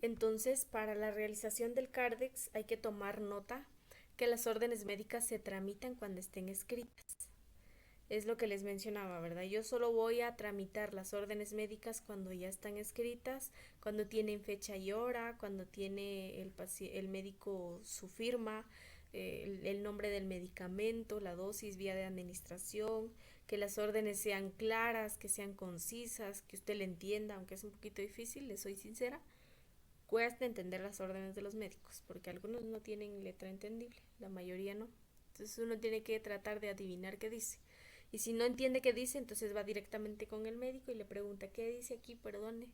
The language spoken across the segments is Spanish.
Entonces, para la realización del CARDEX hay que tomar nota que las órdenes médicas se tramitan cuando estén escritas. Es lo que les mencionaba, ¿verdad? Yo solo voy a tramitar las órdenes médicas cuando ya están escritas, cuando tienen fecha y hora, cuando tiene el médico su firma, el nombre del medicamento, la dosis, vía de administración, que las órdenes sean claras, que sean concisas, que usted le entienda, aunque es un poquito difícil, le soy sincera. Cuesta entender las órdenes de los médicos, porque algunos no tienen letra entendible, la mayoría no. Entonces uno tiene que tratar de adivinar qué dice. Y si no entiende qué dice, entonces va directamente con el médico y le pregunta, ¿qué dice aquí? Perdone.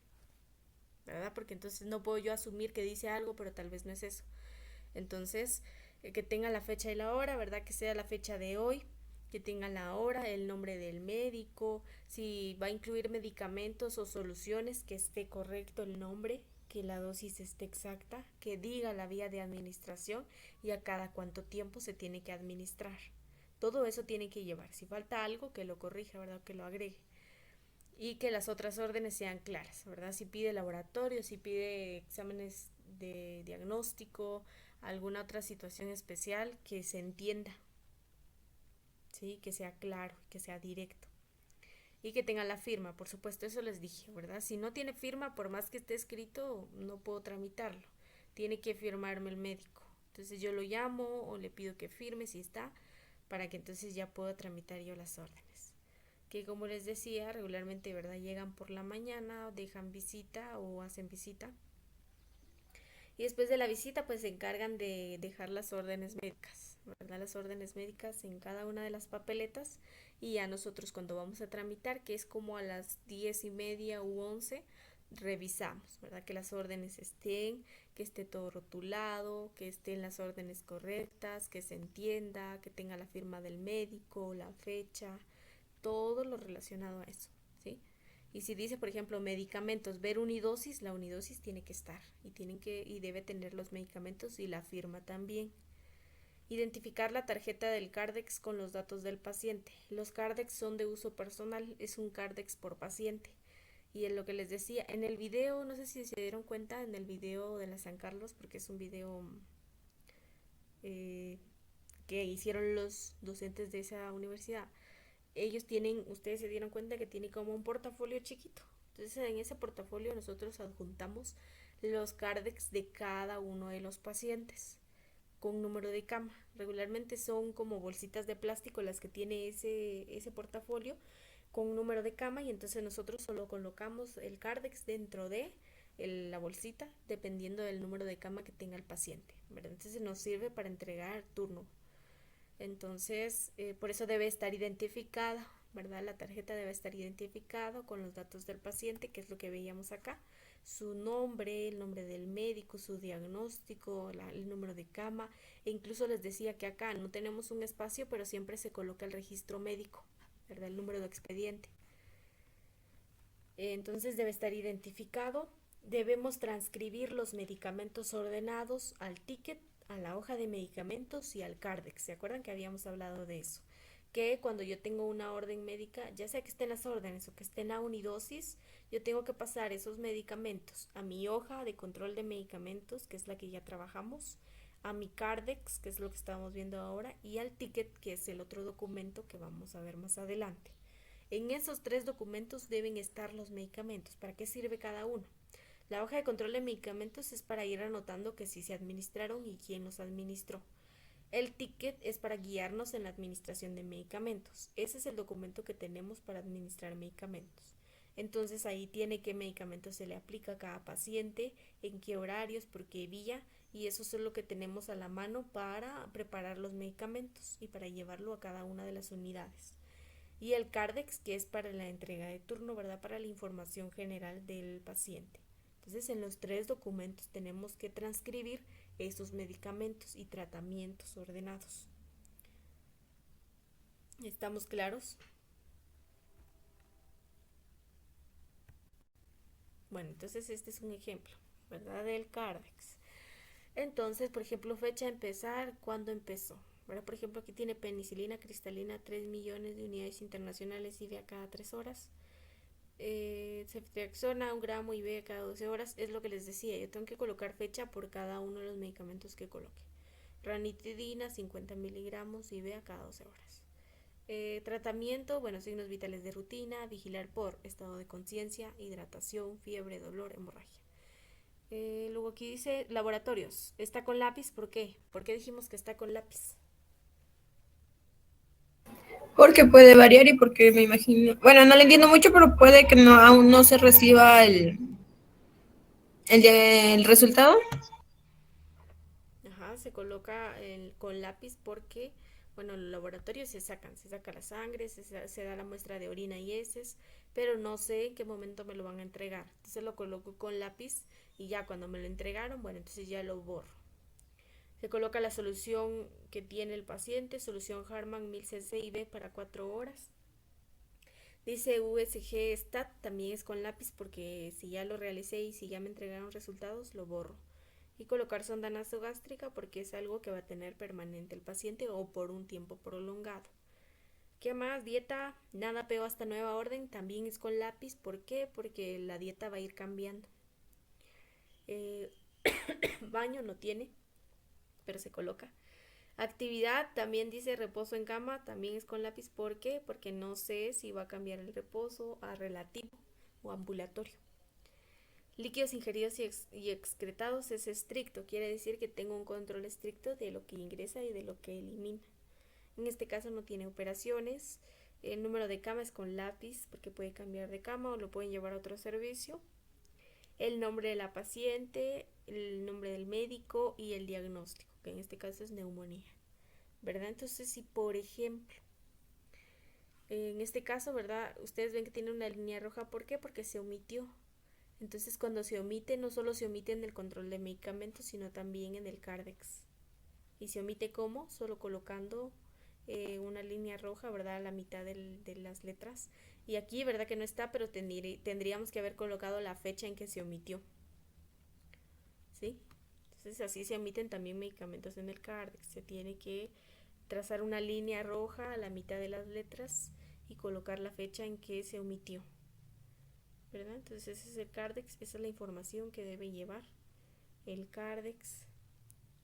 ¿Verdad? Porque entonces no puedo yo asumir que dice algo, pero tal vez no es eso. Entonces, que tenga la fecha y la hora, ¿verdad? Que sea la fecha de hoy, que tenga la hora, el nombre del médico, si va a incluir medicamentos o soluciones, que esté correcto el nombre, que la dosis esté exacta, que diga la vía de administración y a cada cuánto tiempo se tiene que administrar. Todo eso tiene que llevar. Si falta algo, que lo corrija, ¿verdad? Que lo agregue. Y que las otras órdenes sean claras, ¿verdad? Si pide laboratorio, si pide exámenes de diagnóstico, alguna otra situación especial, que se entienda, ¿sí? Que sea claro, que sea directo. Y que tenga la firma, por supuesto, eso les dije, ¿verdad? Si no tiene firma, por más que esté escrito, no puedo tramitarlo. Tiene que firmarme el médico. Entonces yo lo llamo o le pido que firme si está, para que entonces ya pueda tramitar yo las órdenes. Que como les decía, regularmente, ¿verdad? Llegan por la mañana, dejan visita o hacen visita. Y después de la visita, pues se encargan de dejar las órdenes médicas, ¿verdad? Las órdenes médicas en cada una de las papeletas. Y ya nosotros cuando vamos a tramitar, que es como a las 10:30 u 11, revisamos, ¿verdad? Que las órdenes estén, que esté todo rotulado, que estén las órdenes correctas, que se entienda, que tenga la firma del médico, la fecha, todo lo relacionado a eso, ¿sí? Y si dice, por ejemplo, medicamentos, ver unidosis, la unidosis tiene que estar y debe tener los medicamentos y la firma también. Identificar la tarjeta del Cardex con los datos del paciente. Los Cardex son de uso personal, es un Cardex por paciente. Y en lo que les decía, en el video, no sé si se dieron cuenta, en el video de la San Carlos, porque es un video eh, que hicieron los docentes de esa universidad, ellos tienen, ustedes se dieron cuenta que tiene como un portafolio chiquito. Entonces en ese portafolio nosotros adjuntamos los cardex de cada uno de los pacientes con número de cama. Regularmente son como bolsitas de plástico las que tiene ese portafolio con un número de cama y entonces nosotros solo colocamos el cardex dentro de la bolsita dependiendo del número de cama que tenga el paciente, ¿verdad? Entonces nos sirve para entregar turno. Entonces, por eso debe estar identificada, ¿verdad? La tarjeta debe estar identificada con los datos del paciente, que es lo que veíamos acá, su nombre, el nombre del médico, su diagnóstico, el número de cama, e incluso les decía que acá no tenemos un espacio, pero siempre se coloca el registro médico, ¿verdad? El número de expediente. Entonces debe estar identificado. Debemos transcribir los medicamentos ordenados al ticket, a la hoja de medicamentos y al Cardex. ¿Se acuerdan que habíamos hablado de eso? Que cuando yo tengo una orden médica, ya sea que esté en las órdenes o que esté en la unidosis, yo tengo que pasar esos medicamentos a mi hoja de control de medicamentos, que es la que ya trabajamos, a mi Cardex, que es lo que estamos viendo ahora, y al ticket, que es el otro documento que vamos a ver más adelante. En esos tres documentos deben estar los medicamentos. ¿Para qué sirve cada uno? La hoja de control de medicamentos es para ir anotando que sí se administraron y quién los administró. El ticket es para guiarnos en la administración de medicamentos. Ese es el documento que tenemos para administrar medicamentos. Entonces ahí tiene qué medicamento se le aplica a cada paciente, en qué horarios, por qué vía, y eso es lo que tenemos a la mano para preparar los medicamentos y para llevarlo a cada una de las unidades. Y el Cardex, que es para la entrega de turno, ¿verdad? Para la información general del paciente. Entonces, en los tres documentos tenemos que transcribir esos medicamentos y tratamientos ordenados. ¿Estamos claros? Bueno, entonces este es un ejemplo, ¿verdad? Del Cardex. Entonces, por ejemplo, fecha de empezar, ¿cuándo empezó? ¿Verdad? Por ejemplo, aquí tiene penicilina cristalina, 3 millones de unidades internacionales y de a cada 3 horas. Ceftriaxona, 1 gramo IV cada 12 horas. Es lo que les decía, yo tengo que colocar fecha por cada uno de los medicamentos que coloque. Ranitidina, 50 miligramos IV a cada 12 horas. Tratamiento, bueno, signos vitales de rutina, vigilar por estado de conciencia, hidratación, fiebre, dolor, hemorragia. Luego aquí dice laboratorios. Está con lápiz, ¿por qué? ¿Por qué dijimos que está con lápiz? Porque puede variar y porque me imagino, bueno, no le entiendo mucho, pero puede que no, aún no se reciba el resultado. Ajá, se coloca con lápiz porque, bueno, los laboratorios se saca la sangre, se da la muestra de orina y heces, pero no sé en qué momento me lo van a entregar. Entonces lo coloco con lápiz y ya cuando me lo entregaron, bueno, entonces ya lo borro. Se coloca la solución que tiene el paciente, solución Harman 1000 cc para 4 horas. Dice USG Stat, también es con lápiz porque si ya lo realicé y si ya me entregaron resultados, lo borro. Y colocar sonda nasogástrica porque es algo que va a tener permanente el paciente o por un tiempo prolongado. ¿Qué más? Dieta, nada peo hasta nueva orden, también es con lápiz. ¿Por qué? Porque la dieta va a ir cambiando. Eh, Baño no tiene, pero se coloca. Actividad, también dice reposo en cama, también es con lápiz. ¿Por qué? Porque no sé si va a cambiar el reposo a relativo o ambulatorio. Líquidos ingeridos y excretados es estricto, quiere decir que tengo un control estricto de lo que ingresa y de lo que elimina. En este caso no tiene operaciones. El número de cama es con lápiz porque puede cambiar de cama o lo pueden llevar a otro servicio. El nombre de la paciente, el nombre del médico y el diagnóstico, que en este caso es neumonía, ¿verdad? Entonces, si por ejemplo, en este caso, ¿verdad? Ustedes ven que tiene una línea roja, ¿por qué? Porque se omitió. Entonces, cuando se omite, no solo se omite en el control de medicamentos, sino también en el CARDEX. ¿Y se omite cómo? Solo colocando una línea roja, ¿verdad? A la mitad de las letras. Y aquí, ¿verdad? Que no está, pero tendríamos que haber colocado la fecha en que se omitió. ¿Sí? Entonces, así se omiten también medicamentos en el CARDEX. Se tiene que trazar una línea roja a la mitad de las letras y colocar la fecha en que se omitió, ¿verdad? Entonces ese es el CARDEX, esa es la información que debe llevar el CARDEX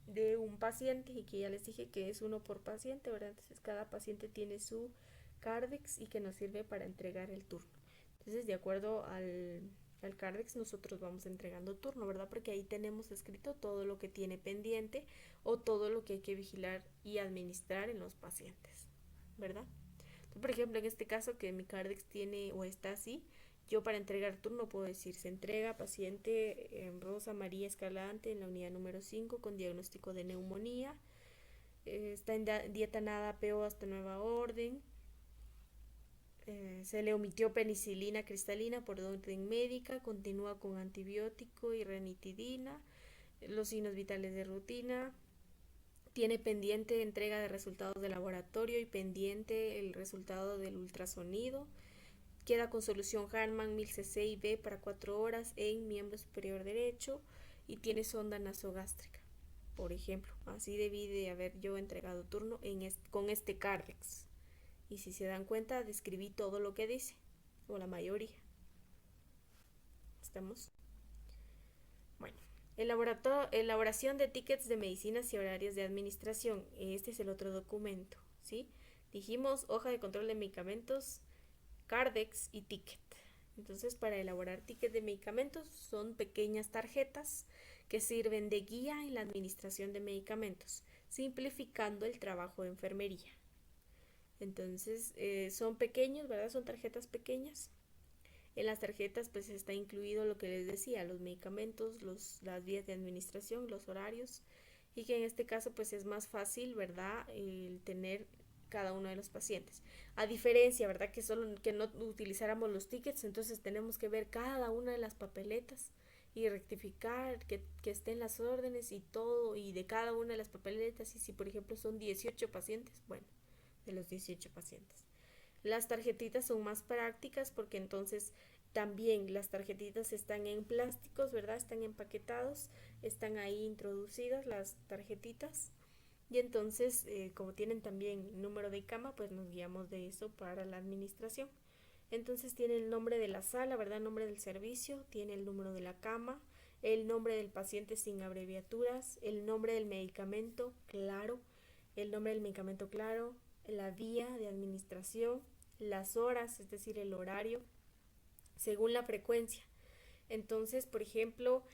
de un paciente y que ya les dije que es uno por paciente, ¿verdad? Entonces cada paciente tiene su CARDEX y que nos sirve para entregar el turno. Entonces de acuerdo al CARDEX nosotros vamos entregando turno, ¿verdad? Porque ahí tenemos escrito todo lo que tiene pendiente o todo lo que hay que vigilar y administrar en los pacientes, ¿verdad? Entonces, por ejemplo, en este caso que mi CARDEX tiene o está así, yo para entregar turno puedo decir, se entrega paciente Rosa María Escalante en la unidad número 5 con diagnóstico de neumonía, está en dieta nada PO hasta nueva orden, se le omitió penicilina cristalina por orden médica, continúa con antibiótico y ranitidina, los signos vitales de rutina, tiene pendiente entrega de resultados de laboratorio y pendiente el resultado del ultrasonido. Queda con solución Harman 1000 cc IV para 4 horas en miembro superior derecho y tiene sonda nasogástrica. Por ejemplo, así debí de haber yo entregado turno con este CARDEX. Y si se dan cuenta, describí todo lo que dice, o la mayoría. ¿Estamos? Bueno, elaboración de tickets de medicinas y horarios de administración. Este es el otro documento, ¿sí? Dijimos hoja de control de medicamentos, CARDEX y ticket. Entonces, para elaborar tickets de medicamentos son pequeñas tarjetas que sirven de guía en la administración de medicamentos, simplificando el trabajo de enfermería. Entonces, son pequeños, ¿verdad? Son tarjetas pequeñas. En las tarjetas pues está incluido lo que les decía, los medicamentos, las vías de administración, los horarios y que en este caso pues es más fácil, ¿verdad? El tener cada uno de los pacientes. A diferencia, ¿verdad? Que solo que no utilizáramos los tickets, entonces tenemos que ver cada una de las papeletas y rectificar que estén las órdenes y todo y de cada una de las papeletas y si por ejemplo son 18 pacientes, bueno, de los 18 pacientes. Las tarjetitas son más prácticas porque entonces también las tarjetitas están en plásticos, ¿verdad? Están empaquetados, están ahí introducidas las tarjetitas y entonces como tienen también número de cama, pues nos guiamos de eso para la administración. Entonces tiene el nombre de la sala, ¿verdad? El nombre del servicio, tiene el número de la cama, el nombre del paciente sin abreviaturas, el nombre del medicamento, claro, el nombre del medicamento, claro, la vía de administración, las horas, es decir, el horario, según la frecuencia. Entonces, por ejemplo,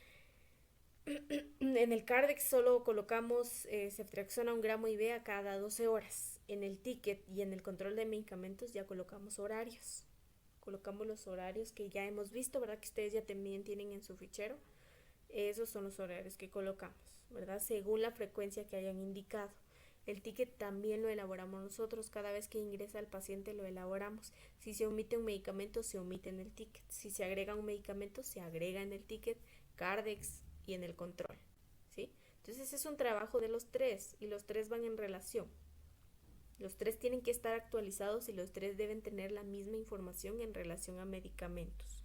en el Cardex solo colocamos ceftriaxona 1 gramo IV a cada 12 horas. En el ticket y en el control de medicamentos ya colocamos horarios. Colocamos los horarios que ya hemos visto, ¿verdad? Que ustedes ya también tienen en su fichero. Esos son los horarios que colocamos, ¿verdad? Según la frecuencia que hayan indicado. El ticket también lo elaboramos nosotros. Cada vez que ingresa el paciente lo elaboramos. Si se omite un medicamento, se omite en el ticket. Si se agrega un medicamento, se agrega en el ticket, Cardex y en el control, ¿sí? Entonces es un trabajo de los tres y los tres van en relación. Los tres tienen que estar actualizados y los tres deben tener la misma información en relación a medicamentos.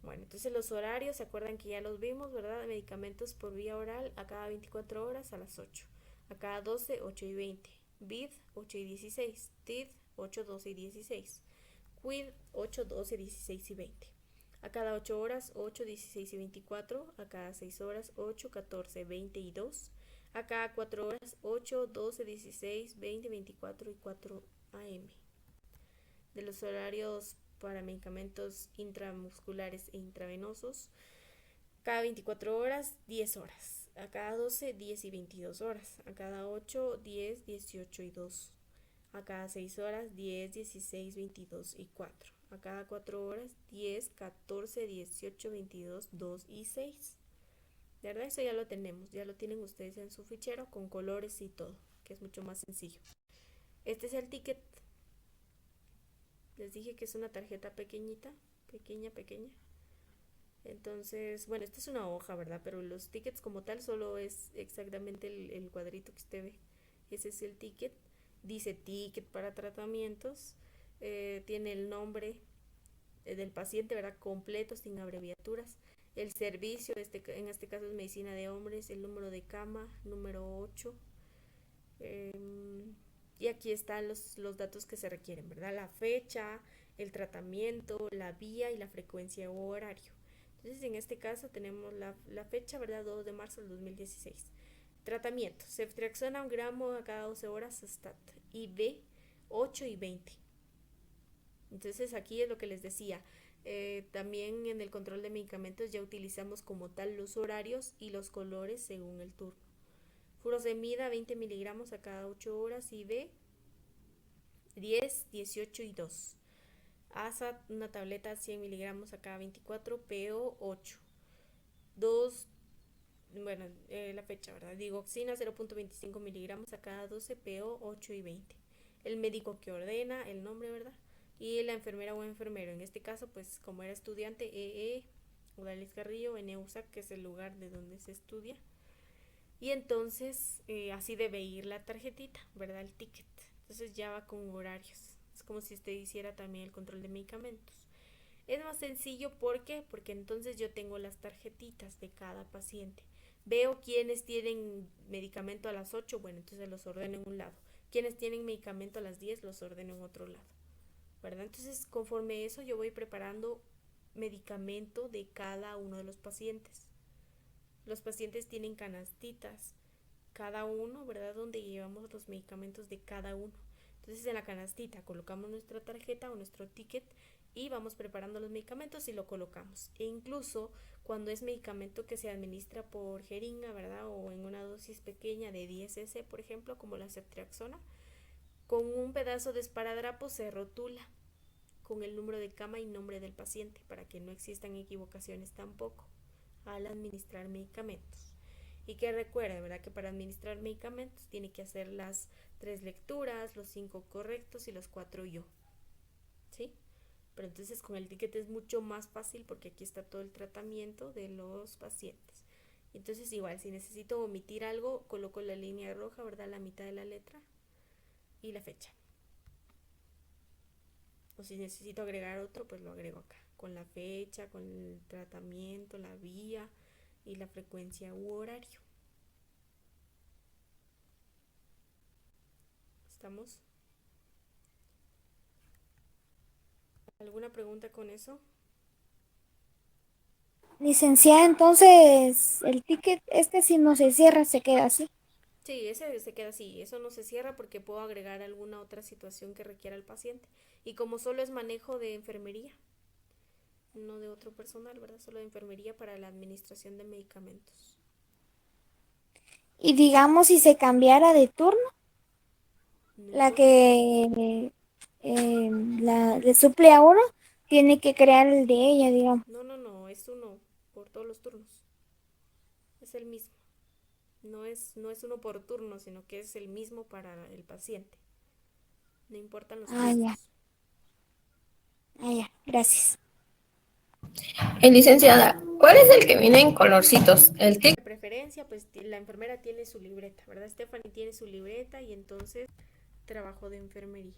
Bueno, entonces los horarios, se acuerdan que ya los vimos, ¿verdad? Medicamentos por vía oral a cada 24 horas a las 8. A cada 12, 8 y 20. BID, 8 y 16. TID, 8, 12 y 16. QUID, 8, 12, 16 y 20. A cada 8 horas, 8, 16 y 24. A cada 6 horas, 8, 14, 20 y 2. A cada 4 horas, 8, 12, 16, 20, 24 y 4 AM. De los horarios para medicamentos intramusculares e intravenosos, cada 24 horas, 10 horas. A cada 12, 10 y 22 horas. A cada 8, 10, 18 y 2. A cada 6 horas, 10, 16, 22 y 4. A cada 4 horas, 10, 14, 18, 22, 2 y 6. De verdad, eso ya lo tenemos, ya lo tienen ustedes en su fichero con colores y todo, que es mucho más sencillo. Este es el ticket. Les dije que es una tarjeta pequeñita, pequeña. Entonces, bueno, esta es una hoja, ¿verdad? Pero los tickets como tal solo es exactamente el cuadrito que usted ve. Ese es el ticket. Dice ticket para tratamientos. Tiene el nombre del paciente, ¿verdad? Completo, sin abreviaturas. El servicio, en este caso es medicina de hombres, el número de cama, número 8. Y aquí están los datos que se requieren, ¿verdad? La fecha, el tratamiento, la vía y la frecuencia o horario. Entonces, en este caso tenemos la fecha, ¿verdad? 2 de marzo del 2016. Tratamiento, ceftriaxona 1 gramo a cada 12 horas, STAT, IV 8 y 20. Entonces, aquí es lo que les decía. También en el control de medicamentos ya utilizamos como tal los horarios y los colores según el turno. Furosemida 20 miligramos a cada 8 horas, IV 10, 18 y 2. ASA, una tableta 100 miligramos a cada 24, PO 8. 2, bueno, la fecha, ¿verdad? Digoxina 0.25 miligramos a cada 12, PO 8 y 20. El médico que ordena, el nombre, ¿verdad? Y la enfermera o enfermero. En este caso, pues como era estudiante, Udales Carrillo, en EUSAC, que es el lugar de donde se estudia. Y entonces así debe ir la tarjetita, ¿verdad? El ticket. Entonces ya va con horarios. Es como si usted hiciera también el control de medicamentos. Es más sencillo, ¿por qué? Porque entonces yo tengo las tarjetitas de cada paciente. Veo quiénes tienen medicamento a las 8, bueno, entonces los ordeno en un lado. Quienes tienen medicamento a las 10, los ordeno en otro lado, ¿verdad? Entonces, conforme eso, yo voy preparando medicamento de cada uno de los pacientes. Los pacientes tienen canastitas, cada uno, ¿verdad? Donde llevamos los medicamentos de cada uno. Entonces en la canastita colocamos nuestra tarjeta o nuestro ticket y vamos preparando los medicamentos y lo colocamos. E incluso cuando es medicamento que se administra por jeringa, ¿verdad? O en una dosis pequeña de 10 cc, por ejemplo, como la ceftriaxona, con un pedazo de esparadrapo se rotula con el número de cama y nombre del paciente para que no existan equivocaciones tampoco al administrar medicamentos. Y que recuerde, ¿verdad? Que para administrar medicamentos tiene que hacer las 3 lecturas, los 5 correctos y los 4 yo. ¿Sí? Pero entonces con el ticket es mucho más fácil porque aquí está todo el tratamiento de los pacientes. Entonces igual, si necesito omitir algo, coloco la línea roja, ¿verdad? La mitad de la letra y la fecha. O si necesito agregar otro, pues lo agrego acá, con la fecha, con el tratamiento, la vía y la frecuencia u horario. ¿Estamos? ¿Alguna pregunta con eso? Licenciada, entonces el ticket este si no se cierra se queda así. Sí, ese se queda así, eso no se cierra porque puedo agregar alguna otra situación que requiera el paciente. Y como solo es manejo de enfermería, no de otro personal, ¿verdad? Solo de enfermería para la administración de medicamentos. Y digamos si se cambiara de turno, No la importa. que la le suple a uno, tiene que crear el de ella, digamos. No, no, no, es uno por todos los turnos. Es el mismo. No es uno por turno, sino que es el mismo para el paciente. No importan los Ah, ya, turnos. ya, gracias. Licenciada, ¿cuál es el que viene en colorcitos? ¿El TIC? De preferencia, pues la enfermera tiene su libreta, ¿verdad? Stephanie tiene su libreta y entonces trabajo de enfermería.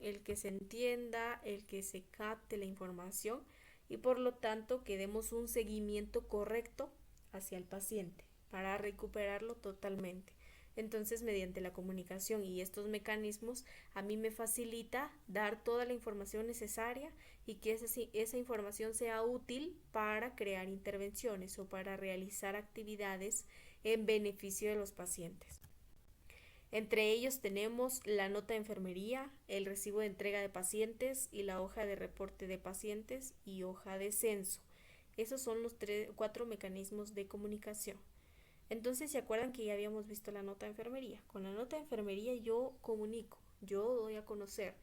El que se entienda, el que se capte la información y por lo tanto que demos un seguimiento correcto hacia el paciente para recuperarlo totalmente. Entonces, mediante la comunicación y estos mecanismos, a mí me facilita dar toda la información necesaria y que esa información sea útil para crear intervenciones o para realizar actividades en beneficio de los pacientes. Entre ellos tenemos la nota de enfermería, el recibo de entrega de pacientes y la hoja de reporte de pacientes y hoja de censo. Esos son los cuatro mecanismos de comunicación. Entonces, ¿se acuerdan que ya habíamos visto la nota de enfermería? Con la nota de enfermería yo comunico, yo doy a conocer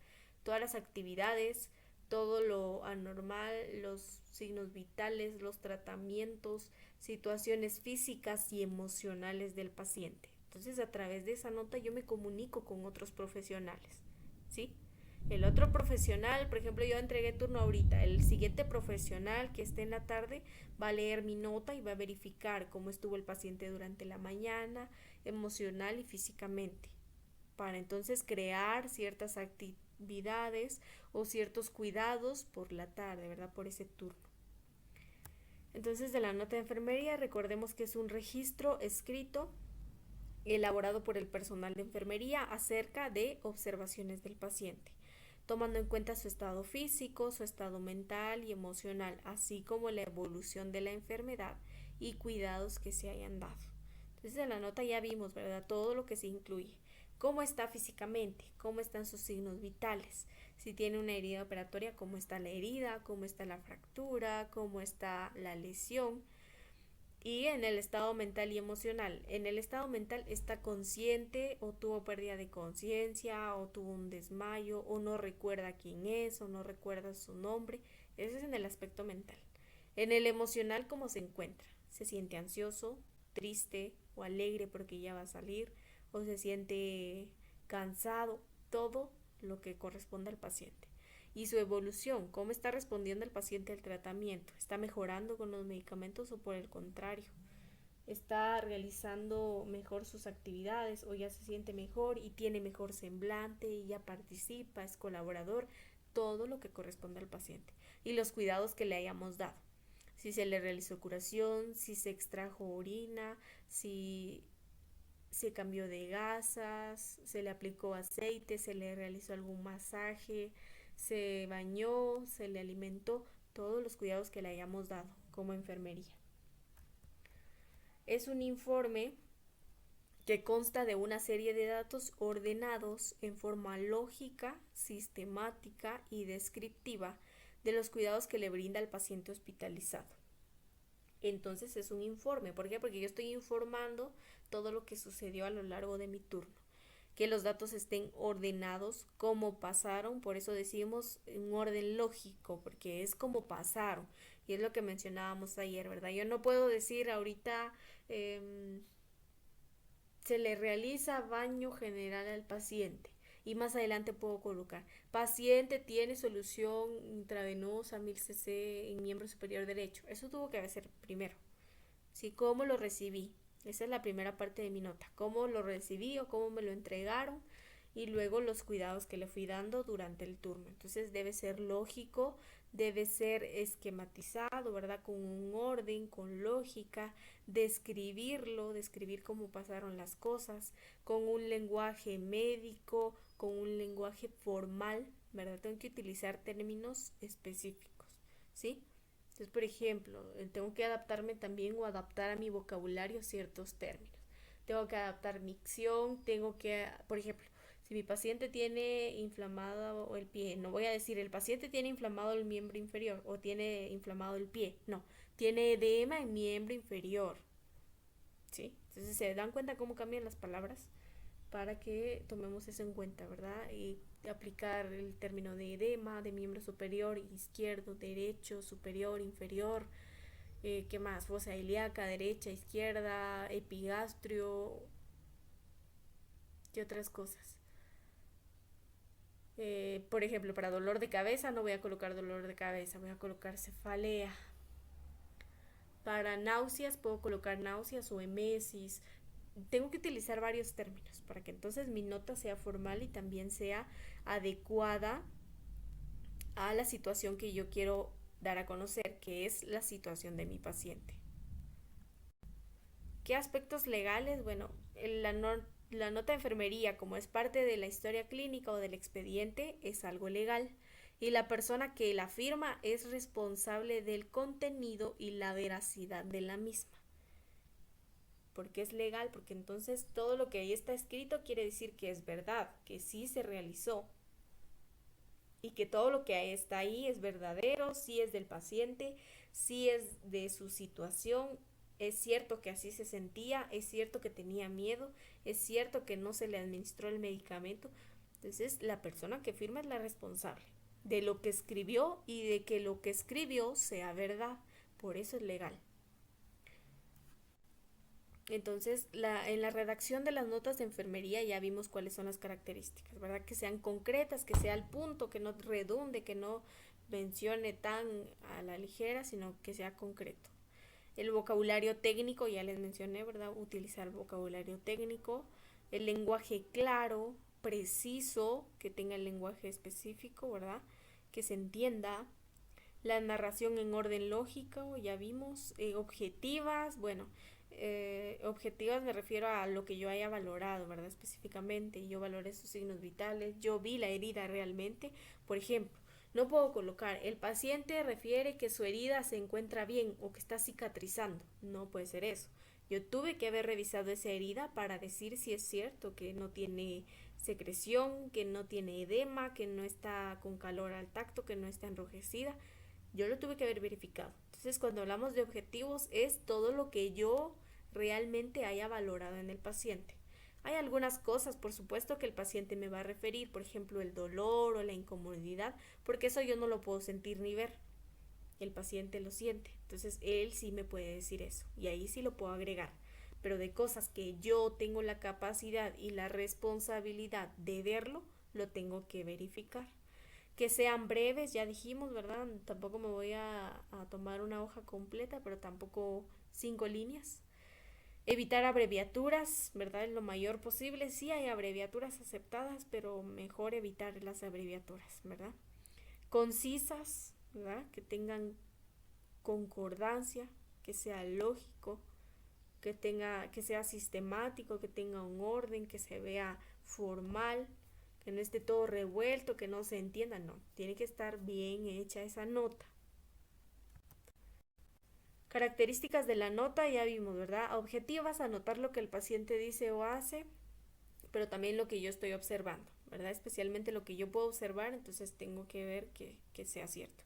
todas las actividades, todo lo anormal, los signos vitales, los tratamientos, situaciones físicas y emocionales del paciente. Entonces, a través de esa nota yo me comunico con otros profesionales, ¿sí? El otro profesional, por ejemplo, yo entregué turno ahorita, el siguiente profesional que esté en la tarde va a leer mi nota y va a verificar cómo estuvo el paciente durante la mañana, emocional y físicamente, para entonces crear ciertas actividades o ciertos cuidados por la tarde, ¿verdad? Por ese turno. Entonces, de la nota de enfermería, recordemos que es un registro escrito elaborado por el personal de enfermería acerca de observaciones del paciente, tomando en cuenta su estado físico, su estado mental y emocional, así como la evolución de la enfermedad y cuidados que se hayan dado. Entonces en la nota ya vimos, ¿verdad? Todo lo que se incluye. Cómo está físicamente, cómo están sus signos vitales, si tiene una herida operatoria, cómo está la herida, cómo está la fractura, cómo está la lesión, y en el estado mental y emocional. En el estado mental está consciente o tuvo pérdida de conciencia o tuvo un desmayo o no recuerda quién es o no recuerda su nombre. Eso es en el aspecto mental. En el emocional, ¿cómo se encuentra? ¿Se siente ansioso, triste o alegre porque ya va a salir? ¿O se siente cansado? Todo lo que corresponde al paciente. Y su evolución, cómo está respondiendo el paciente al tratamiento, está mejorando con los medicamentos o por el contrario, está realizando mejor sus actividades o ya se siente mejor y tiene mejor semblante y ya participa, es colaborador, todo lo que corresponde al paciente y los cuidados que le hayamos dado. Si se le realizó curación, si se extrajo orina, si se cambió de gasas, se le aplicó aceite, se le realizó algún masaje, se bañó, se le alimentó, todos los cuidados que le hayamos dado como enfermería. Es un informe que consta de una serie de datos ordenados en forma lógica, sistemática y descriptiva de los cuidados que le brinda al paciente hospitalizado. Entonces es un informe. ¿Por qué? Porque yo estoy informando todo lo que sucedió a lo largo de mi turno. Que los datos estén ordenados como pasaron, por eso decimos un orden lógico, porque es como pasaron. Y es lo que mencionábamos ayer, ¿verdad? Yo no puedo decir ahorita se le realiza baño general al paciente. Y más adelante puedo colocar, paciente tiene solución intravenosa 1000 cc en miembro superior derecho. Eso tuvo que ser primero. ¿Sí? ¿Cómo lo recibí? Esa es la primera parte de mi nota. ¿Cómo lo recibí o cómo me lo entregaron? Y luego los cuidados que le fui dando durante el turno. Entonces debe ser lógico, debe ser esquematizado, ¿verdad? Con un orden, con lógica, describirlo, describir cómo pasaron las cosas, con un lenguaje médico, con un lenguaje formal, ¿verdad? Tengo que utilizar términos específicos, ¿sí? Entonces, por ejemplo, tengo que adaptarme también o adaptar a mi vocabulario ciertos términos. Tengo que adaptar mi dicción, tengo que, por ejemplo, si mi paciente tiene inflamado el pie, no voy a decir el paciente tiene inflamado el miembro inferior o tiene inflamado el pie, no, tiene edema en miembro inferior, ¿sí? Entonces, ¿se dan cuenta cómo cambian las palabras? Para que tomemos eso en cuenta, ¿verdad? Y aplicar el término de edema, de miembro superior, izquierdo, derecho, superior, inferior, ¿qué más? Fosa ilíaca, derecha, izquierda, epigastrio, ¿qué otras cosas? Por ejemplo, para dolor de cabeza no voy a colocar dolor de cabeza, voy a colocar cefalea. Para náuseas puedo colocar náuseas o emesis. Tengo que utilizar varios términos para que entonces mi nota sea formal y también sea adecuada a la situación que yo quiero dar a conocer, que es la situación de mi paciente. ¿Qué aspectos legales? Bueno, la nota de enfermería, como es parte de la historia clínica o del expediente, es algo legal. Y la persona que la firma es responsable del contenido y la veracidad de la misma. Porque es legal, porque entonces todo lo que ahí está escrito quiere decir que es verdad, que sí se realizó. Y que todo lo que está ahí es verdadero, sí es del paciente, sí es de su situación, es cierto que así se sentía, es cierto que tenía miedo, es cierto que no se le administró el medicamento. Entonces la persona que firma es la responsable de lo que escribió y de que lo que escribió sea verdad. Por eso es legal. Entonces, en la redacción de las notas de enfermería ya vimos cuáles son las características, ¿verdad? Que sean concretas, que sea al punto, que no redunde, que no mencione tan a la ligera, sino que sea concreto. El vocabulario técnico, ya les mencioné, ¿verdad? Utilizar vocabulario técnico. El lenguaje claro, preciso, que tenga el lenguaje específico, ¿verdad? Que se entienda. La narración en orden lógico, ya vimos. Objetivas, bueno, objetivas me refiero a lo que yo haya valorado, ¿verdad? Específicamente, yo valoré sus signos vitales, yo vi la herida realmente. Por ejemplo, no puedo colocar, el paciente refiere que su herida se encuentra bien o que está cicatrizando. No puede ser eso. Yo tuve que haber revisado esa herida para decir si es cierto que no tiene secreción, que no tiene edema, que no está con calor al tacto, que no está enrojecida. Yo lo tuve que haber verificado. Entonces, cuando hablamos de objetivos, es todo lo que yo realmente haya valorado en el paciente. Hay algunas cosas, por supuesto, que el paciente me va a referir, por ejemplo, el dolor o la incomodidad, porque eso yo no lo puedo sentir ni ver. El paciente lo siente. Entonces, él sí me puede decir eso. Y ahí sí lo puedo agregar. Pero de cosas que yo tengo la capacidad y la responsabilidad de verlo, lo tengo que verificar. Que sean breves, ya dijimos, ¿verdad? Tampoco me voy a tomar una hoja completa, pero tampoco 5 líneas. Evitar abreviaturas, ¿verdad? En lo mayor posible. Sí hay abreviaturas aceptadas, pero mejor evitar las abreviaturas, ¿verdad? Concisas, ¿verdad? Que tengan concordancia, que sea lógico, que sea sistemático, que tenga un orden, que se vea formal, que no esté todo revuelto, que no se entienda, no, tiene que estar bien hecha esa nota. Características de la nota ya vimos, ¿verdad? Objetivas, anotar lo que el paciente dice o hace, pero también lo que yo estoy observando, ¿verdad? Especialmente lo que yo puedo observar, entonces tengo que ver que sea cierto.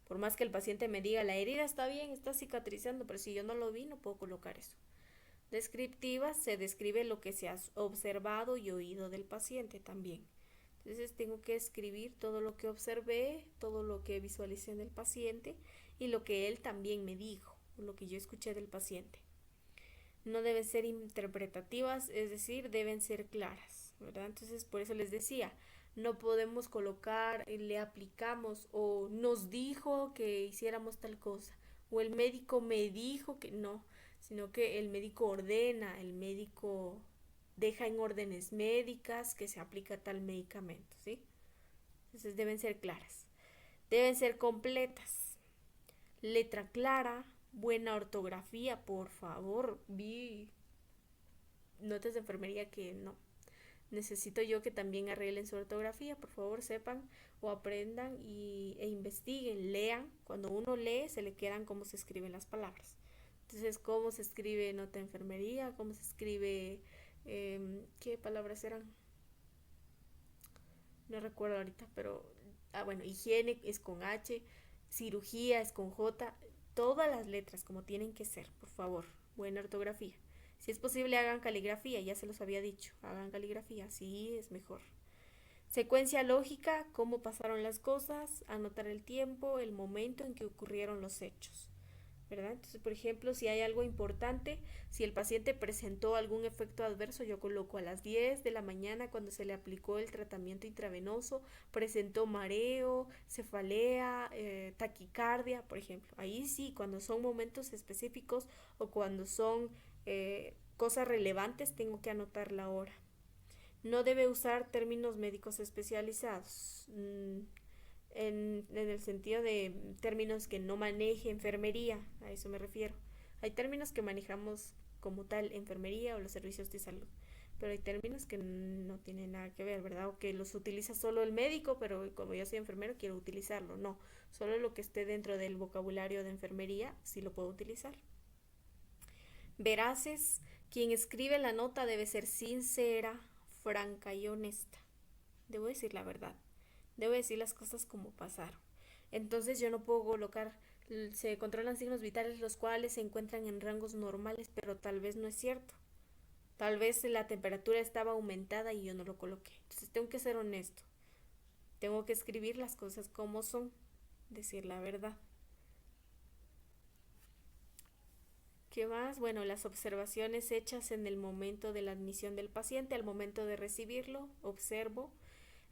Por más que el paciente me diga, la herida está bien, está cicatrizando, pero si yo no lo vi, no puedo colocar eso. Descriptivas, se describe lo que se ha observado y oído del paciente también. Entonces tengo que escribir todo lo que observé, todo lo que visualicé en el paciente y lo que él también me dijo, lo que yo escuché del paciente. No deben ser interpretativas, es decir, deben ser claras, ¿verdad? Entonces por eso les decía, no podemos colocar, le aplicamos o nos dijo que hiciéramos tal cosa o el médico me dijo que no, sino que el médico ordena, el médico deja en órdenes médicas que se aplica tal medicamento, ¿sí? Entonces deben ser claras, deben ser completas, letra clara, buena ortografía, por favor, vi notas de enfermería que no. Necesito yo que también arreglen su ortografía, por favor sepan o aprendan e investiguen, lean. Cuando uno lee se le quedan cómo se escriben las palabras. Entonces, cómo se escribe nota de enfermería, cómo se escribe, ¿qué palabras eran? No recuerdo ahorita, pero, bueno, higiene es con H, cirugía es con J, todas las letras como tienen que ser, por favor, buena ortografía. Si es posible, hagan caligrafía, ya se los había dicho, hagan caligrafía, sí es mejor. Secuencia lógica, cómo pasaron las cosas, anotar el tiempo, el momento en que ocurrieron los hechos, ¿verdad? Entonces, por ejemplo, si hay algo importante, si el paciente presentó algún efecto adverso, yo coloco a las 10 de la mañana cuando se le aplicó el tratamiento intravenoso, presentó mareo, cefalea, taquicardia, por ejemplo. Ahí sí, cuando son momentos específicos o cuando son cosas relevantes, tengo que anotar la hora. No debe usar términos médicos especializados. En el sentido de términos que no maneje enfermería, a eso me refiero. Hay términos que manejamos como tal enfermería o los servicios de salud, pero hay términos que no tienen nada que ver, ¿verdad? O que los utiliza solo el médico, pero como yo soy enfermero quiero utilizarlo. No, solo lo que esté dentro del vocabulario de enfermería sí lo puedo utilizar. Veraces, quien escribe la nota debe ser sincera, franca y honesta. Debo decir la verdad. Debo decir las cosas como pasaron. Entonces yo no puedo colocar, se controlan signos vitales los cuales se encuentran en rangos normales, pero tal vez no es cierto. Tal vez la temperatura estaba aumentada y yo no lo coloqué. Entonces tengo que ser honesto. Tengo que escribir las cosas como son, decir la verdad. ¿Qué más? Bueno, las observaciones hechas en el momento de la admisión del paciente, al momento de recibirlo, observo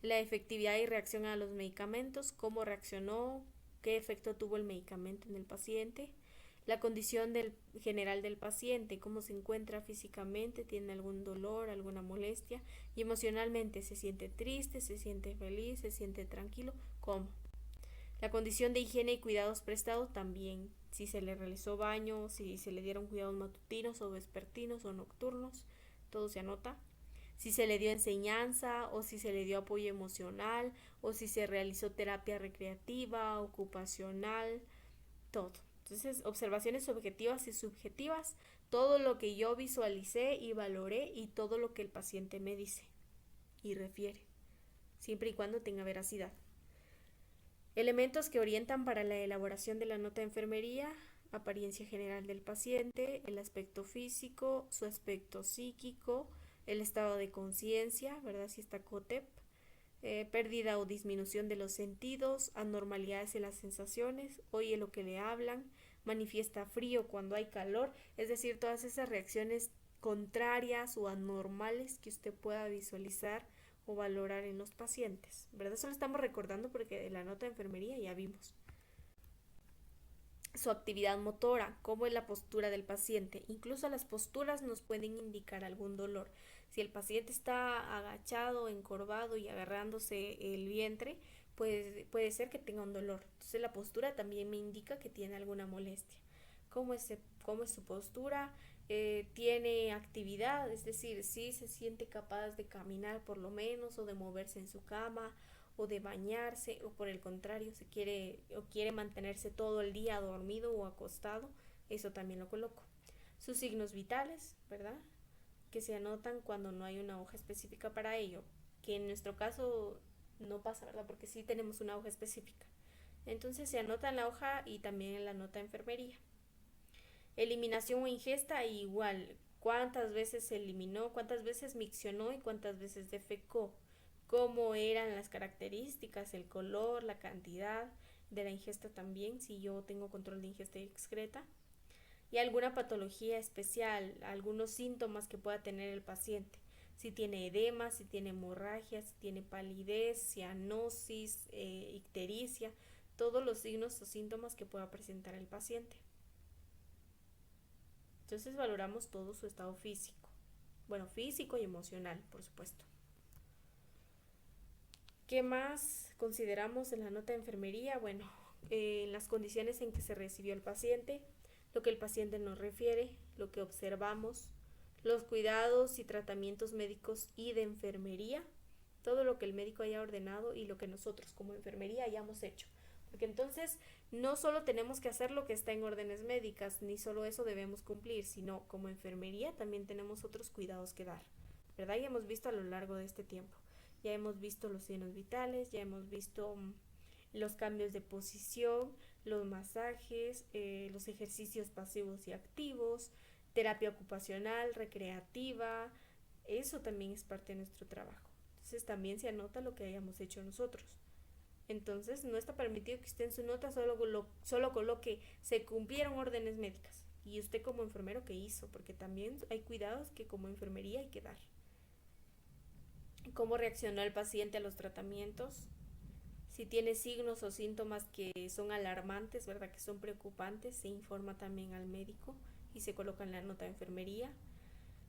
la efectividad y reacción a los medicamentos, cómo reaccionó, qué efecto tuvo el medicamento en el paciente, la condición general del paciente, cómo se encuentra físicamente, tiene algún dolor, alguna molestia, y emocionalmente se siente triste, se siente feliz, se siente tranquilo, cómo. La condición de higiene y cuidados prestados también, si se le realizó baño, si se le dieron cuidados matutinos o vespertinos o nocturnos, todo se anota. Si se le dio enseñanza o si se le dio apoyo emocional o si se realizó terapia recreativa, ocupacional, todo. Entonces, observaciones objetivas y subjetivas, todo lo que yo visualicé y valoré y todo lo que el paciente me dice y refiere, siempre y cuando tenga veracidad. Elementos que orientan para la elaboración de la nota de enfermería: apariencia general del paciente, el aspecto físico, su aspecto psíquico, el estado de conciencia, ¿verdad? Si está COTEP, pérdida o disminución de los sentidos, anormalidades en las sensaciones, oye lo que le hablan, manifiesta frío cuando hay calor, es decir, todas esas reacciones contrarias o anormales que usted pueda visualizar o valorar en los pacientes, ¿verdad? Eso lo estamos recordando porque de la nota de enfermería ya vimos. Su actividad motora, cómo es la postura del paciente. Incluso las posturas nos pueden indicar algún dolor. Si el paciente está agachado, encorvado y agarrándose el vientre, pues puede ser que tenga un dolor. Entonces la postura también me indica que tiene alguna molestia. cómo es su postura, tiene actividad, es decir, si se siente capaz de caminar por lo menos o de moverse en su cama o de bañarse o por el contrario se quiere mantenerse todo el día dormido o acostado, eso también lo coloco. Sus signos vitales, ¿verdad? Que se anotan cuando no hay una hoja específica para ello, que en nuestro caso no pasa, ¿verdad? Porque sí tenemos una hoja específica. Entonces se anota en la hoja y también en la nota de enfermería. Eliminación o ingesta igual, cuántas veces se eliminó, cuántas veces miccionó y cuántas veces defecó, cómo eran las características, el color, la cantidad de la ingesta también, si yo tengo control de ingesta y excreta, y alguna patología especial, algunos síntomas que pueda tener el paciente, si tiene edema, si tiene hemorragia, si tiene palidez, cianosis, ictericia, todos los signos o síntomas que pueda presentar el paciente. Entonces valoramos todo su estado físico, bueno, físico y emocional, por supuesto. ¿Qué más consideramos en la nota de enfermería? Bueno, las condiciones en que se recibió el paciente, lo que el paciente nos refiere, lo que observamos, los cuidados y tratamientos médicos y de enfermería, todo lo que el médico haya ordenado y lo que nosotros como enfermería hayamos hecho. Porque entonces no solo tenemos que hacer lo que está en órdenes médicas, ni solo eso debemos cumplir, sino como enfermería también tenemos otros cuidados que dar, ¿verdad? Ya hemos visto a lo largo de este tiempo. Ya hemos visto los signos vitales, ya hemos visto los cambios de posición, los masajes, los ejercicios pasivos y activos, terapia ocupacional, recreativa, eso también es parte de nuestro trabajo. Entonces también se anota lo que hayamos hecho nosotros. Entonces no está permitido que usted en su nota solo coloque se cumplieron órdenes médicas. Y usted como enfermero, ¿qué hizo? Porque también hay cuidados que como enfermería hay que dar. ¿Cómo reaccionó el paciente a los tratamientos? Si tiene signos o síntomas que son alarmantes, ¿verdad? Que son preocupantes, se informa también al médico y se coloca en la nota de enfermería.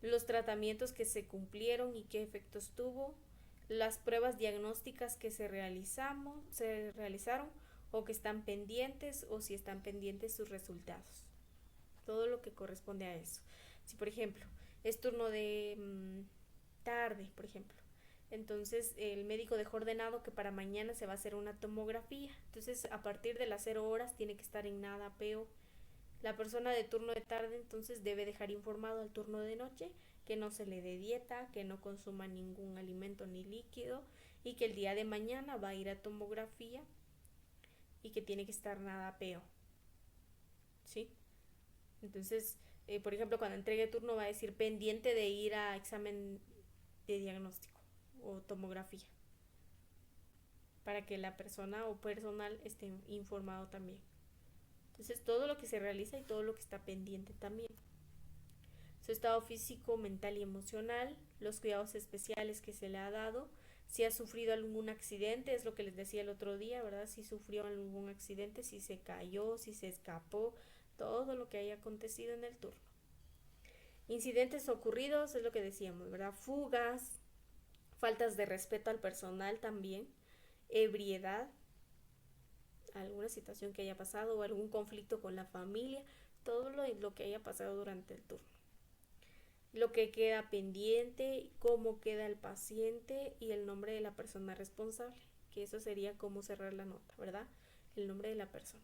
Los tratamientos que se cumplieron y qué efectos tuvo, las pruebas diagnósticas que se realizaron o que están pendientes o si están pendientes sus resultados. Todo lo que corresponde a eso. Si por ejemplo es turno de tarde, por ejemplo, entonces el médico dejó ordenado que para mañana se va a hacer una tomografía. Entonces a partir de las 0 horas tiene que estar en nada PO. La persona de turno de tarde entonces debe dejar informado al turno de noche que no se le dé dieta, que no consuma ningún alimento ni líquido y que el día de mañana va a ir a tomografía y que tiene que estar nada PO. ¿Sí? Entonces, por ejemplo, cuando entregue turno va a decir pendiente de ir a examen de diagnóstico o tomografía para que la persona o personal esté informado también. Entonces todo lo que se realiza y todo lo que está pendiente también. Su estado físico, mental y emocional, los cuidados especiales que se le ha dado, si ha sufrido algún accidente, es lo que les decía el otro día, ¿verdad? Si sufrió algún accidente, si se cayó, si se escapó, todo lo que haya acontecido en el turno. Incidentes ocurridos, es lo que decíamos, ¿verdad? Fugas, faltas de respeto al personal también, ebriedad, alguna situación que haya pasado o algún conflicto con la familia, todo lo que haya pasado durante el turno. Lo que queda pendiente, cómo queda el paciente y el nombre de la persona responsable, que eso sería cómo cerrar la nota, ¿verdad? El nombre de la persona.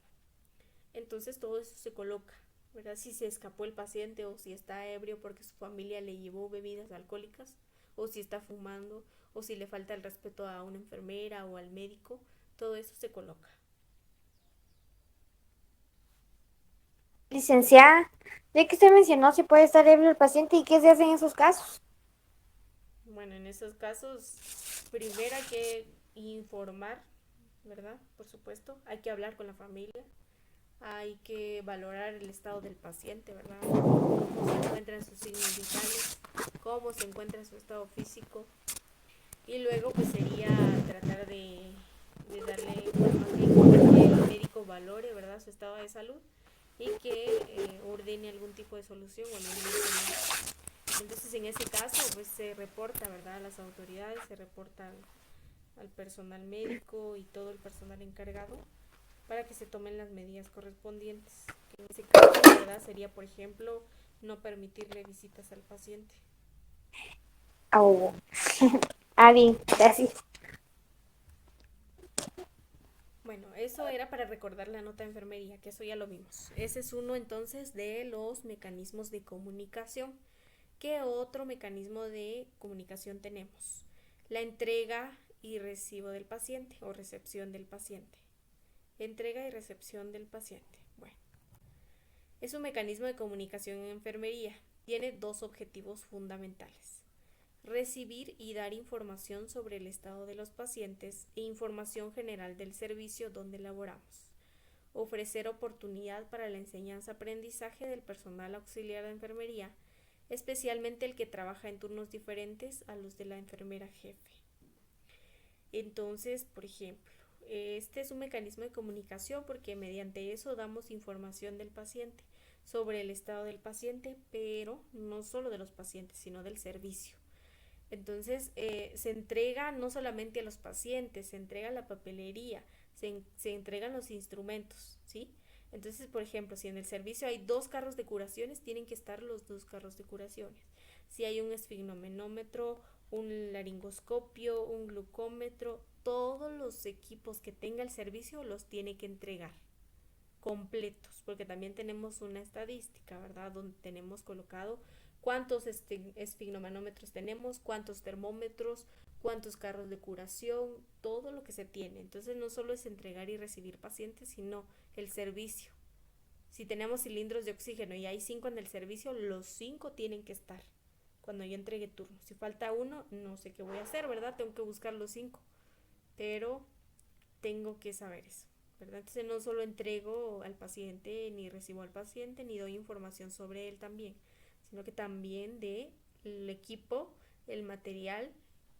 Entonces todo eso se coloca, ¿verdad? Si se escapó el paciente o si está ebrio porque su familia le llevó bebidas alcohólicas o si está fumando o si le falta el respeto a una enfermera o al médico, todo eso se coloca. Licenciada, ya que usted mencionó si puede estar ebrio el paciente y qué se hace en esos casos. Bueno, en esos casos, primero hay que informar, ¿verdad? Por supuesto, hay que hablar con la familia, hay que valorar el estado del paciente, ¿verdad? Cómo se encuentran sus signos vitales, cómo se encuentra su estado físico. Y luego pues sería tratar de darle, bueno, más bien que el médico valore, ¿verdad? Su estado de salud y que ordene algún tipo de solución o algún medicamento. Entonces en ese caso pues se reporta, ¿verdad? A las autoridades, se reporta al personal médico y todo el personal encargado para que se tomen las medidas correspondientes. Que en ese caso, la verdad, sería, por ejemplo, no permitirle visitas al paciente. Oh. Ah, bien, gracias. Bueno, eso era para recordar la nota de enfermería, que eso ya lo vimos. Ese es uno entonces de los mecanismos de comunicación. ¿Qué otro mecanismo de comunicación tenemos? La entrega y recibo del paciente o recepción del paciente. Entrega y recepción del paciente. Bueno, es un mecanismo de comunicación en enfermería. Tiene dos objetivos fundamentales: recibir y dar información sobre el estado de los pacientes e información general del servicio donde laboramos. Ofrecer oportunidad para la enseñanza-aprendizaje del personal auxiliar de enfermería, especialmente el que trabaja en turnos diferentes a los de la enfermera jefe. Entonces, por ejemplo, este es un mecanismo de comunicación porque mediante eso damos información del paciente, sobre el estado del paciente, pero no solo de los pacientes, sino del servicio. Entonces, se entrega no solamente a los pacientes, se entrega la papelería, se entregan los instrumentos, ¿sí? Entonces, por ejemplo, si en el servicio hay 2 carros de curaciones, tienen que estar los 2 carros de curaciones. Si hay un esfignomenómetro, un laringoscopio, un glucómetro, todos los equipos que tenga el servicio los tiene que entregar completos, porque también tenemos una estadística, ¿verdad? Donde tenemos colocado cuántos esfignomanómetros tenemos, cuántos termómetros, cuántos carros de curación, todo lo que se tiene. Entonces no solo es entregar y recibir pacientes, sino el servicio. Si tenemos cilindros de oxígeno y hay 5 en el servicio, los 5 tienen que estar cuando yo entregue turno. Si falta uno, no sé qué voy a hacer, ¿verdad? Tengo que buscar los 5, pero tengo que saber eso, ¿verdad? Entonces no solo entrego al paciente, ni recibo al paciente, ni doy información sobre él también, sino que también de el equipo, el material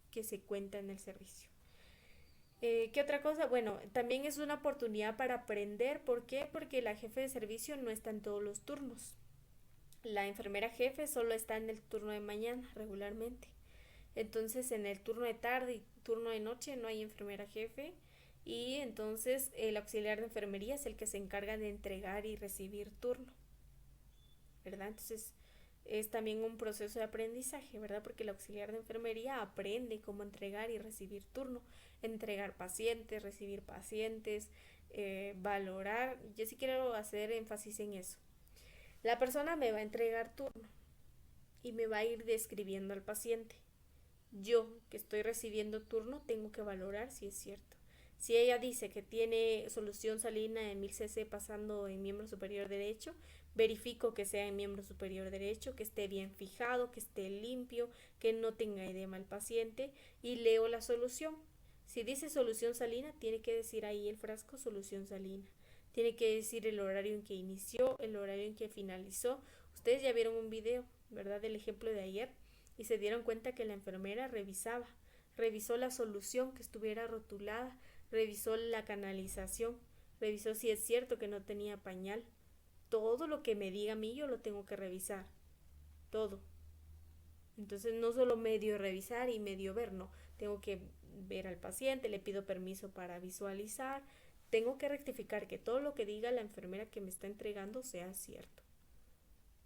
que se cuenta en el servicio. ¿Qué otra cosa? Bueno, también es una oportunidad para aprender. ¿Por qué? Porque la jefe de servicio no está en todos los turnos. La enfermera jefe solo está en el turno de mañana regularmente. Entonces en el turno de tarde y turno de noche no hay enfermera jefe, y entonces el auxiliar de enfermería es el que se encarga de entregar y recibir turno, ¿verdad? Entonces es también un proceso de aprendizaje, ¿verdad? Porque el auxiliar de enfermería aprende cómo entregar y recibir turno, entregar pacientes, recibir pacientes, valorar. Yo sí quiero hacer énfasis en eso. La persona me va a entregar turno y me va a ir describiendo al paciente. Yo, que estoy recibiendo turno, tengo que valorar si es cierto. Si ella dice que tiene solución salina en 1000 cc pasando en miembro superior derecho, verifico que sea en miembro superior derecho, que esté bien fijado, que esté limpio, que no tenga edema el paciente, y leo la solución. Si dice solución salina, tiene que decir ahí el frasco solución salina. Tiene que decir el horario en que inició, el horario en que finalizó. Ustedes ya vieron un video, ¿verdad? Del ejemplo de ayer, y se dieron cuenta que la enfermera revisó la solución, que estuviera rotulada, revisó la canalización, revisó si es cierto que no tenía pañal. Todo lo que me diga a mí yo lo tengo que revisar, todo. Entonces no solo medio revisar y medio ver, no, tengo que ver al paciente, le pido permiso para visualizar, tengo que rectificar que todo lo que diga la enfermera que me está entregando sea cierto.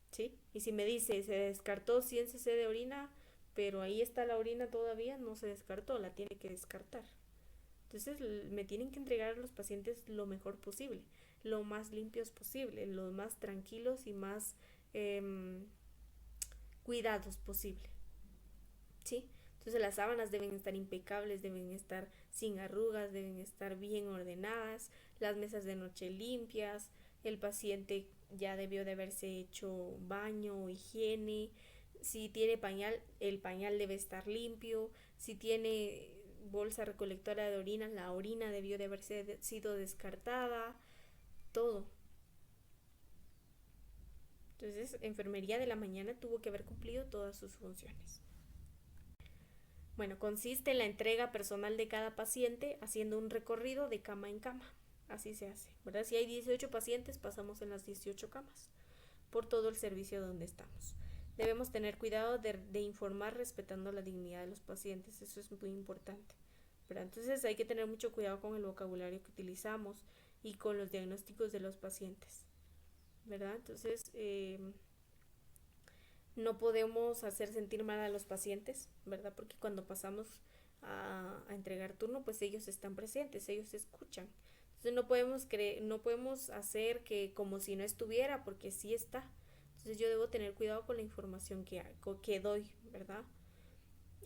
¿Sí? Y si me dice, se descartó 100 cc de orina, pero ahí está la orina todavía, no se descartó, la tiene que descartar. Entonces me tienen que entregar a los pacientes lo mejor posible, lo más limpios posible, lo más tranquilos y más cuidados posible. ¿Sí? Entonces las sábanas deben estar impecables, deben estar sin arrugas, deben estar bien ordenadas, las mesas de noche limpias, el paciente ya debió de haberse hecho baño o higiene. Si tiene pañal, el pañal debe estar limpio. Si tiene bolsa recolectora de orina, la orina debió de haberse sido descartada. Todo. Entonces, enfermería de la mañana tuvo que haber cumplido todas sus funciones. Bueno, consiste en la entrega personal de cada paciente haciendo un recorrido de cama en cama. Así se hace, ¿verdad? Si hay 18 pacientes, pasamos en las 18 camas por todo el servicio donde estamos. Debemos tener cuidado de informar respetando la dignidad de los pacientes, eso es muy importante, ¿verdad? Entonces hay que tener mucho cuidado con el vocabulario que utilizamos. y con los diagnósticos de los pacientes, ¿verdad? Entonces, no podemos hacer sentir mal a los pacientes, ¿verdad? Porque cuando pasamos a entregar turno, pues ellos están presentes, ellos escuchan. Entonces no podemos hacer que como si no estuviera, porque sí está. Entonces yo debo tener cuidado con la información que doy, ¿verdad?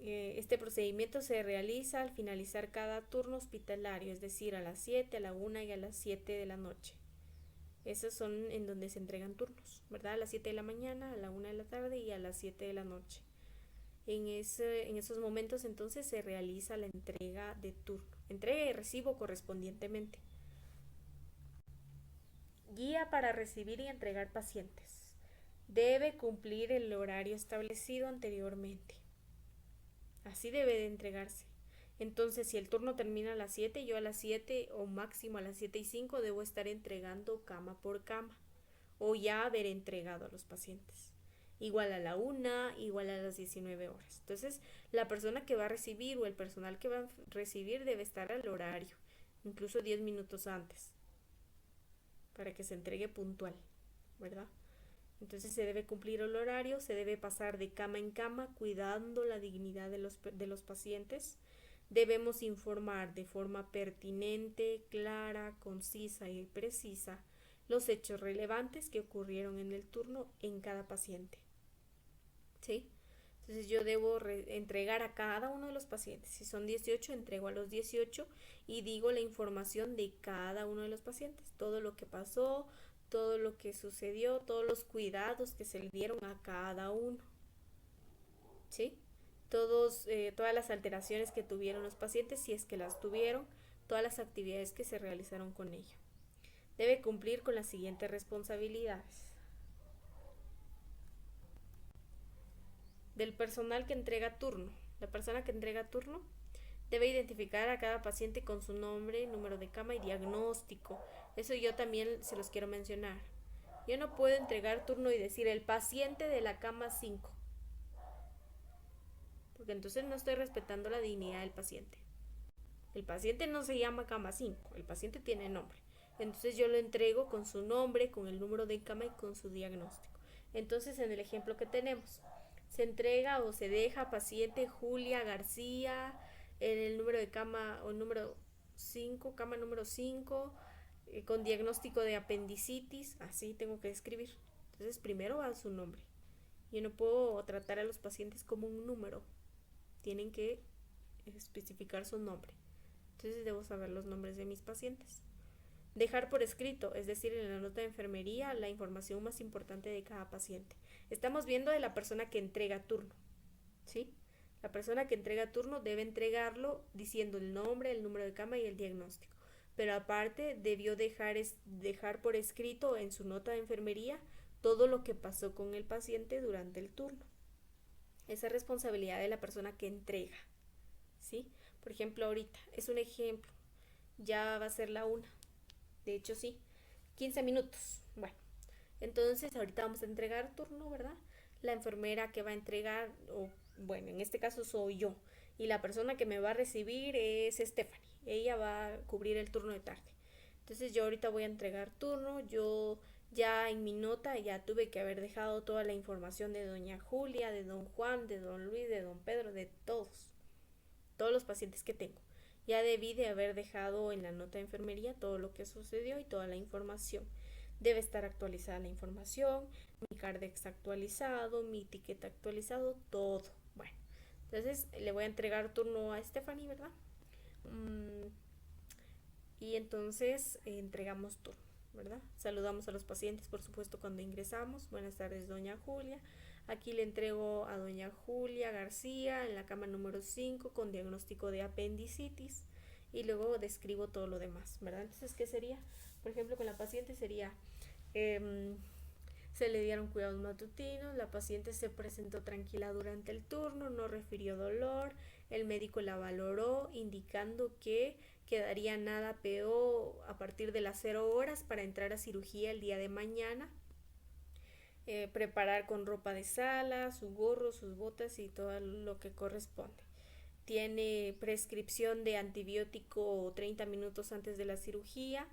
Este procedimiento se realiza al finalizar cada turno hospitalario, es decir, a las 7, a la 1 y a las 7 de la noche. Esos son en donde se entregan turnos, ¿verdad? A las 7 de la mañana, a la 1 de la tarde y a las 7 de la noche. En esos momentos entonces se realiza la entrega de turno, entrega y recibo correspondientemente. Guía para recibir y entregar pacientes. Debe cumplir el horario establecido anteriormente. Así debe de entregarse. Entonces, si el turno termina a las 7, yo a las 7 o máximo a las 7:05 debo estar entregando cama por cama o ya haber entregado a los pacientes. Igual a la 1, igual a las 19 horas. Entonces, la persona que va a recibir o el personal que va a recibir debe estar al horario, incluso 10 minutos antes, para que se entregue puntual, ¿verdad? Entonces se debe cumplir el horario, se debe pasar de cama en cama, cuidando la dignidad de los pacientes. Debemos informar de forma pertinente, clara, concisa y precisa los hechos relevantes que ocurrieron en el turno en cada paciente. ¿Sí? Entonces yo debo entregar a cada uno de los pacientes. Si son 18, entrego a los 18 y digo la información de cada uno de los pacientes. Todo lo que pasó, todo lo que sucedió, todos los cuidados que se le dieron a cada uno. ¿Sí? Todas las alteraciones que tuvieron los pacientes, si es que las tuvieron, todas las actividades que se realizaron con ello. Debe cumplir con las siguientes responsabilidades. Del personal que entrega turno. La persona que entrega turno debe identificar a cada paciente con su nombre, número de cama y diagnóstico. Eso yo también se los quiero mencionar. Yo no puedo entregar turno y decir el paciente de la cama 5, porque entonces no estoy respetando la dignidad del paciente. El paciente no se llama cama 5, el paciente tiene nombre. Entonces yo lo entrego con su nombre, con el número de cama y con su diagnóstico. Entonces en el ejemplo que tenemos, se entrega o se deja paciente Julia García en el número de cama o número 5, cama número 5, con diagnóstico de apendicitis, así tengo que escribir. Entonces primero va su nombre. Yo no puedo tratar a los pacientes como un número, tienen que especificar su nombre. Entonces debo saber los nombres de mis pacientes. Dejar por escrito, es decir, en la nota de enfermería, la información más importante de cada paciente. Estamos viendo de la persona que entrega turno, ¿sí? La persona que entrega turno debe entregarlo diciendo el nombre, el número de cama y el diagnóstico. Pero aparte debió dejar por escrito en su nota de enfermería todo lo que pasó con el paciente durante el turno. Esa es responsabilidad de la persona que entrega, ¿sí? Por ejemplo, ahorita es un ejemplo, ya va a ser la 1. De hecho, sí, 15 minutos. Bueno, entonces ahorita vamos a entregar turno, ¿verdad? La enfermera que va a entregar, o bueno, en este caso soy yo, y la persona que me va a recibir es Stephanie. Ella va a cubrir el turno de tarde. Entonces yo ahorita voy a entregar turno, yo ya en mi nota ya tuve que haber dejado toda la información de doña Julia, de don Juan, de don Luis, de don Pedro, de todos los pacientes que tengo. Ya debí de haber dejado en la nota de enfermería todo lo que sucedió y toda la información. Debe estar actualizada la información, mi Cardex actualizado, mi etiqueta actualizado, todo. Bueno, entonces le voy a entregar turno a Stephanie, ¿verdad? Y entonces entregamos turno, ¿verdad? Saludamos a los pacientes, por supuesto, cuando ingresamos. Buenas tardes, doña Julia. Aquí le entrego a doña Julia García en la cama número 5 con diagnóstico de apendicitis y luego describo todo lo demás, ¿verdad? Entonces, ¿qué sería? Por ejemplo, con la paciente sería, se le dieron cuidados matutinos, la paciente se presentó tranquila durante el turno, no refirió dolor, el médico la valoró indicando que quedaría nada peor a partir de las 0 horas para entrar a cirugía el día de mañana. Preparar con ropa de sala, su gorro, sus botas y todo lo que corresponde. Tiene prescripción de antibiótico 30 minutos antes de la cirugía.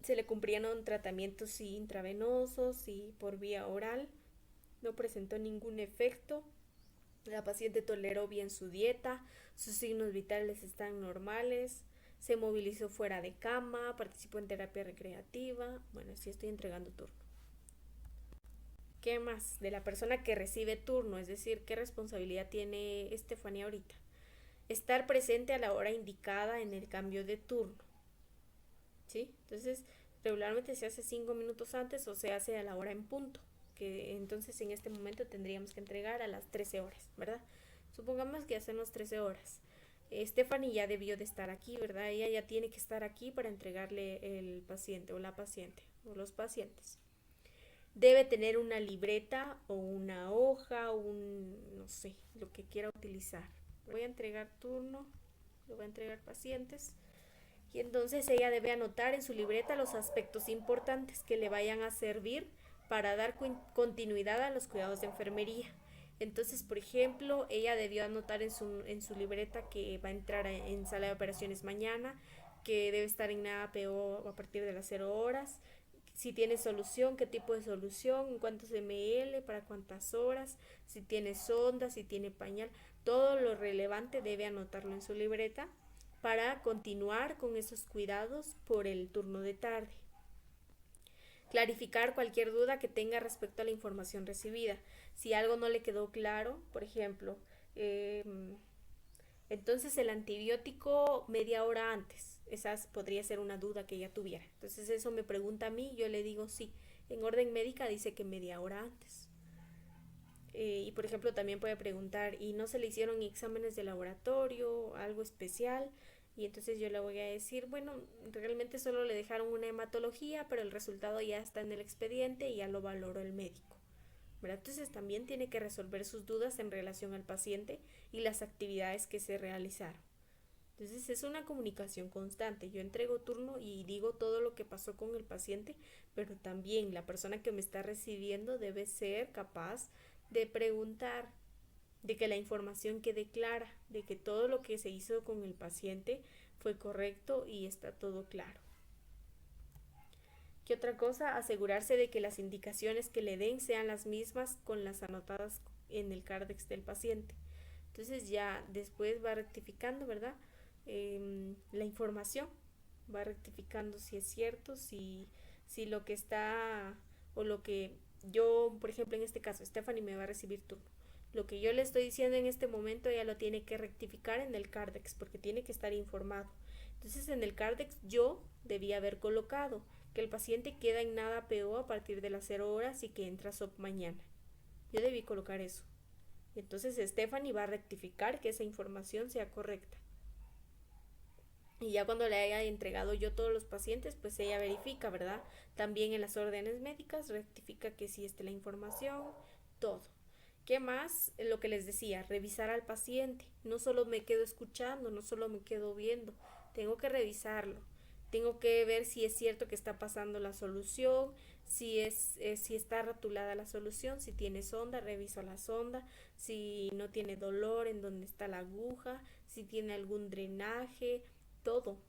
Se le cumplieron tratamientos intravenosos y por vía oral. No presentó ningún efecto. La paciente toleró bien su dieta, sus signos vitales están normales, se movilizó fuera de cama, participó en terapia recreativa. Bueno, sí estoy entregando turno. ¿Qué más? De la persona que recibe turno, es decir, ¿qué responsabilidad tiene Estefanía ahorita? Estar presente a la hora indicada en el cambio de turno. ¿Sí? Entonces, regularmente se hace 5 minutos antes o se hace a la hora en punto, que entonces en este momento tendríamos que entregar a las 13 horas, ¿verdad? Supongamos que hacemos 13 horas. Stephanie ya debió de estar aquí, ¿verdad? Ella ya tiene que estar aquí para entregarle el paciente o la paciente o los pacientes. Debe tener una libreta o una hoja o no sé, lo que quiera utilizar. Voy a entregar turno, le voy a entregar pacientes. Y entonces ella debe anotar en su libreta los aspectos importantes que le vayan a servir para dar continuidad a los cuidados de enfermería. Entonces, por ejemplo, ella debió anotar en su libreta que va a entrar en sala de operaciones mañana, que debe estar en APO a partir de las 0 horas, si tiene solución, qué tipo de solución, en cuántos ml, para cuántas horas, si tiene sonda, si tiene pañal, todo lo relevante debe anotarlo en su libreta para continuar con esos cuidados por el turno de tarde. Clarificar cualquier duda que tenga respecto a la información recibida. Si algo no le quedó claro, por ejemplo, entonces el antibiótico media hora antes. Esa podría ser una duda que ella tuviera. Entonces eso me pregunta a mí, yo le digo sí. En orden médica dice que media hora antes. Y por ejemplo también puede preguntar, ¿y no se le hicieron exámenes de laboratorio, algo especial? Y entonces yo le voy a decir, bueno, realmente solo le dejaron una hematología, pero el resultado ya está en el expediente y ya lo valoró el médico, ¿verdad? Entonces también tiene que resolver sus dudas en relación al paciente y las actividades que se realizaron. Entonces es una comunicación constante. Yo entrego turno y digo todo lo que pasó con el paciente, pero también la persona que me está recibiendo debe ser capaz de preguntar, de que la información quede clara, de que todo lo que se hizo con el paciente fue correcto y está todo claro. ¿Qué otra cosa? Asegurarse de que las indicaciones que le den sean las mismas con las anotadas en el Cardex del paciente. Entonces ya después va rectificando, ¿verdad? La información, va rectificando si es cierto, si lo que está o lo que yo, por ejemplo, en este caso, Stephanie me va a recibir turno. Lo que yo le estoy diciendo en este momento ella lo tiene que rectificar en el Cardex porque tiene que estar informado. Entonces en el Cardex yo debía haber colocado que el paciente queda en nada PO a partir de las 0 horas y que entra SOP mañana. Yo debí colocar eso. Entonces Stephanie va a rectificar que esa información sea correcta. Y ya cuando le haya entregado yo todos los pacientes, pues ella verifica, ¿verdad? También en las órdenes médicas rectifica que sí esté la información, todo. ¿Qué más? Lo que les decía, revisar al paciente. No solo me quedo escuchando, no solo me quedo viendo, tengo que revisarlo. Tengo que ver si es cierto que está pasando la solución, si está rotulada la solución, si tiene sonda, reviso la sonda, si no tiene dolor, en dónde está la aguja, si tiene algún drenaje, todo.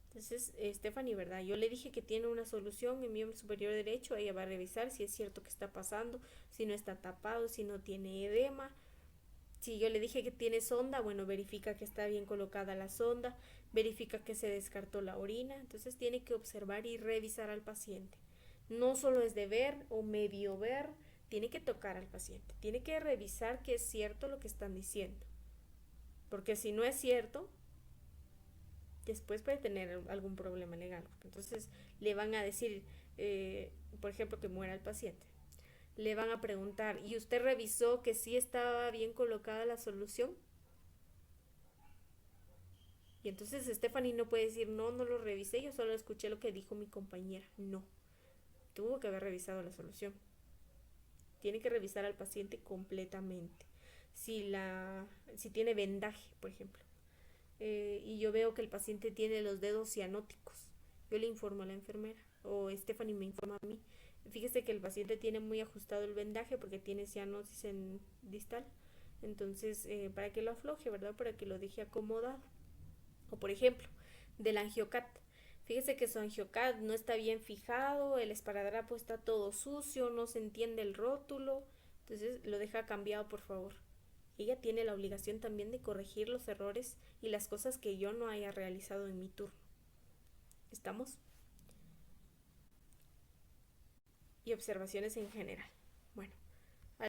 Entonces, Stephanie, ¿verdad? Yo le dije que tiene una solución en miembro superior derecho, ella va a revisar si es cierto que está pasando, si no está tapado, si no tiene edema. Si yo le dije que tiene sonda, bueno, verifica que está bien colocada la sonda, verifica que se descartó la orina, entonces tiene que observar y revisar al paciente. No solo es de ver o medio ver, tiene que tocar al paciente, tiene que revisar que es cierto lo que están diciendo. Porque si no es cierto, después puede tener algún problema legal. Entonces le van a decir, por ejemplo, que muera el paciente. Le van a preguntar, ¿y usted revisó que sí estaba bien colocada la solución? Y entonces Stephanie no puede decir, no, no lo revisé, yo solo escuché lo que dijo mi compañera. No, tuvo que haber revisado la solución. Tiene que revisar al paciente completamente. Si tiene vendaje, por ejemplo, y yo veo que el paciente tiene los dedos cianóticos, yo le informo a la enfermera o Stephanie me informa a mí. Fíjese que el paciente tiene muy ajustado el vendaje porque tiene cianosis en distal. Entonces, para que lo afloje, ¿verdad? Para que lo deje acomodado. O por ejemplo, del angiocat. Fíjese que su angiocad no está bien fijado, el esparadrapo está todo sucio, no se entiende el rótulo, entonces lo deja cambiado, por favor. Ella tiene la obligación también de corregir los errores y las cosas que yo no haya realizado en mi turno. ¿Estamos? Y observaciones en general.